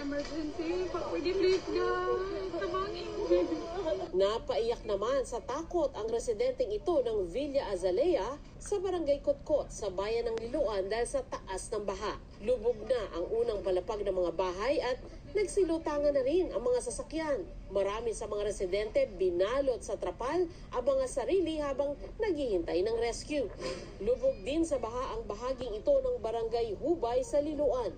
emergency. Pwede please guys. Tabangin. Napaiyak naman sa takot ang residenteng ito ng Villa Azalea sa barangay Kotkot sa bayan ng Liloan dahil sa taas ng baha. Lubog na ang unang palapag ng mga bahay at nagsilutangan na rin ang mga sasakyan. Marami sa mga residente binalot sa trapal ang mga sarili habang naghihintay ng rescue. Lubog din sa baha ang bahaging ito ng barangay Hubay sa Liloan.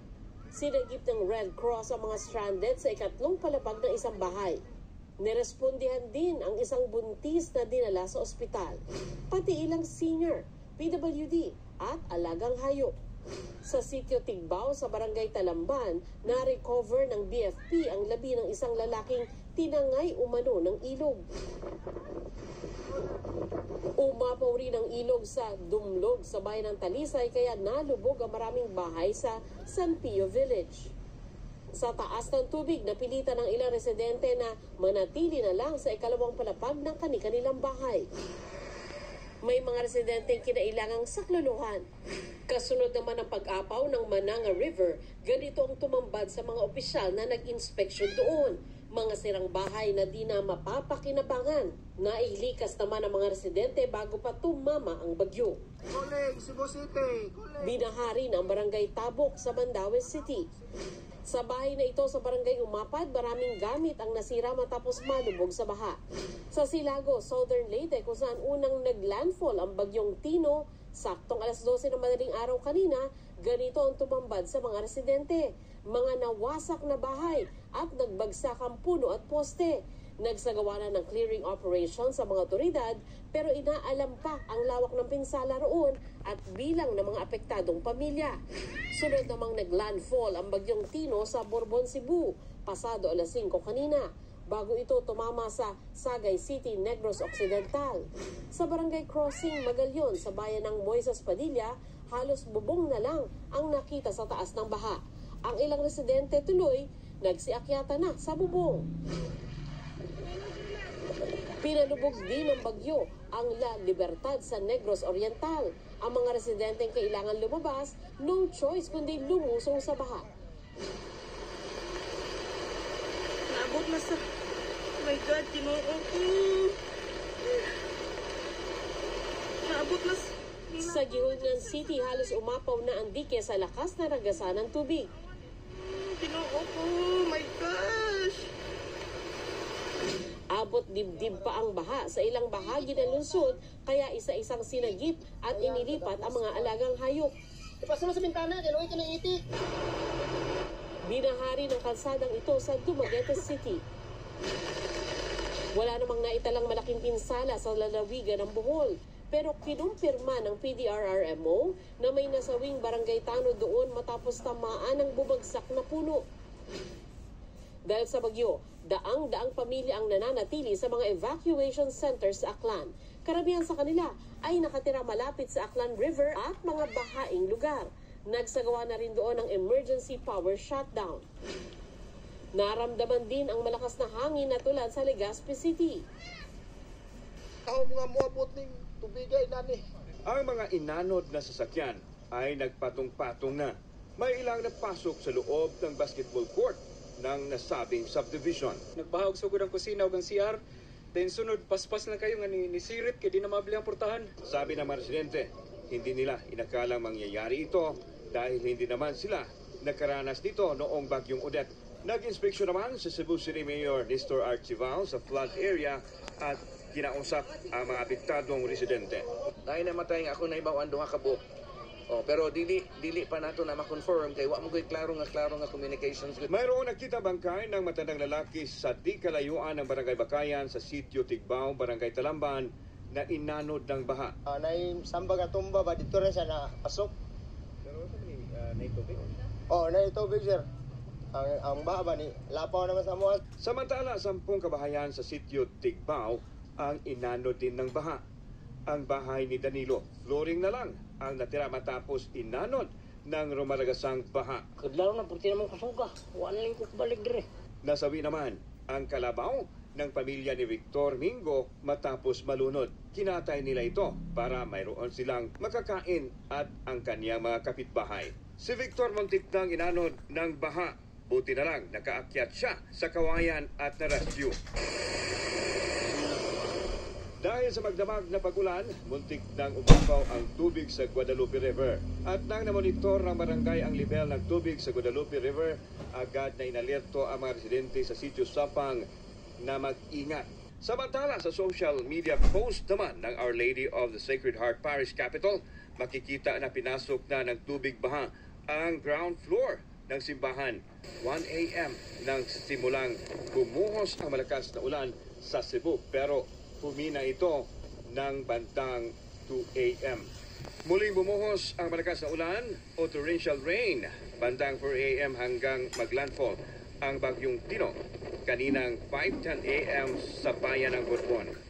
Sinagip ng Red Cross ang mga stranded sa ikatlong palapag ng isang bahay. Nirespondihan din ang isang buntis na dinala sa ospital, pati ilang senior, PWD at alagang hayop. Sa sitio Tigbao sa barangay Talamban, na-recover ng BFP ang labi ng isang lalaking tinangay umano ng ilog. Umapaw rin ang ilog sa Dumlog sa bayan ng Talisay kaya nalubog ang maraming bahay sa San Pio Village. Sa taas ng tubig, napilitan ng ilang residente na manatili na lang sa ikalawang palapag ng kani-kanilang bahay. May mga residenteng kinailangang sakluluhan. Kasunod naman ang pag-apaw ng Mananga River, ganito ang tumambad sa mga opisyal na nag-inspeksyon doon. Mga sirang bahay na di na mapapakinabangan. Nailikas naman ang mga residente bago pa tumama ang bagyo. Cebu City. Binahari ng barangay Tabok sa Mandaue City. Sa bahay na ito sa barangay Umapad, maraming gamit ang nasira matapos malubog sa baha. Sa Silago, Southern Leyte, kung saan unang naglandfall ang bagyong Tino, saktong alas 12 ng madaling araw kanina, ganito ang tumambad sa mga residente. Mga nawasak na bahay at nagbagsak ang puno at poste. Nagsagawa na ng clearing operation sa mga otoridad pero inaalam pa ang lawak ng pinsala roon at bilang ng mga apektadong pamilya. Sunod namang naglandfall ang bagyong Tino sa Borbon, Cebu, pasado alas 5 kanina, bago ito tumama sa Sagay City, Negros Occidental. Sa Barangay Crossing, Magalyon, sa bayan ng Moises Padilla, halos bubong na lang ang nakita sa taas ng baha. Ang ilang residente tuloy nagsiakyata na sa bubong. Pinalubog din ng bagyo ang La Libertad sa Negros Oriental. Ang mga residenteng kailangan lumabas, no choice kundi lumusong sa baha. Naabot na sa... Oh my God, Tinoo ko. Naabot na sa... Sa Gihonan City, halos umapaw na ang dike sa lakas na ragasan ng tubig. Tinoo ko, my gosh. Abot dibdib pa ang baha sa ilang bahagi ng lungsod, kaya isa-isang sinagip at inilipat ang mga alagang hayop. Ipasa mo sa bintana, kailangan ka na itik. Binahari ng kalsadang ito sa Dumaguete City. Wala namang naitalang malaking pinsala sa lalawigan ng Bohol, pero kinumpirma ng PDRRMO na may nasawing barangay Tano doon matapos tamaan ng bumagsak na puno. Dahil sa bagyo, daang-daang pamilya ang nananatili sa mga evacuation centers sa Aklan. Karamihan sa kanila ay nakatira malapit sa Aklan River at mga bahaing lugar. Nagsagawa na rin doon ng emergency power shutdown. Naramdaman din ang malakas na hangin na tulad sa Legazpi City. Ako mga muabot ng tubigay nani. Ang mga inanod na sasakyan ay nagpatong-patong na. May ilang napasok sa loob ng basketball court ng nasabing subdivision. Nagbahag sa ang kusina o ang CR, then sunod paspas na kayo nga ni sirit kaya di na mabili ang portahan. Sabi ng mga residente, hindi nila inakalang mangyayari ito dahil hindi naman sila nakaranas dito noong bagyong Odette. Nag-inspeksyon naman sa Cebu City Mayor Nestor Archival sa flood area at kinausap ang mga apektadong residente. Dahil namatay nga ako na ibaw ando nga kabuk. Oh, pero dili pa nato na ma-confirm kay wa mo koy klaro nga communications with. Mayroong nakita bangkay ng matandang lalaki sa di kalayuan ng Barangay Bakayan sa sitio Tigbao, Barangay Talamban na inanod ng baha. Nay sambag at tumba ba dito rin siya na pasok? Pero naitubig? Oh, naitubig sir. Ang baha ba ni lapaw naman sa mga. Samantala, 10 kabahayan sa sitio Tigbao ang inanod din ng baha. Ang bahay ni Danilo, flooring na lang ang natira matapos inanod ng rumalagasang baha. Kadlaw na, pati naman kasuga. Wala lang ko balik dire. Nasawi naman ang kalabaw ng pamilya ni Victor Mingo matapos malunod. Kinatay nila ito para mayroon silang makakain at ang kanyang mga kapitbahay. Si Victor muntik nang inanod ng baha Buti na lang nakaakyat siya sa kawayan at na-rescue. Dahil sa magdamag na pag-ulan, muntik nang umapaw ang tubig sa Guadalupe River. At nang namonitor ng barangay ang level ng tubig sa Guadalupe River, agad na inalerto ang mga residente sa sitio Sapang na mag-ingat. Samantala sa social media post naman ng Our Lady of the Sacred Heart Parish Capital, makikita na pinasok na ng tubig baha ang ground floor ng simbahan. 1 a.m. nang simulang bumuhos ang malakas na ulan sa Cebu, pero humina ito ng bandang 2 a.m. Muling bumuhos ang malakas na ulan o torrential rain bandang 4 a.m. hanggang maglandfall ang bagyong Tino kaninang 5:10 a.m. sa bayan ng Butuan.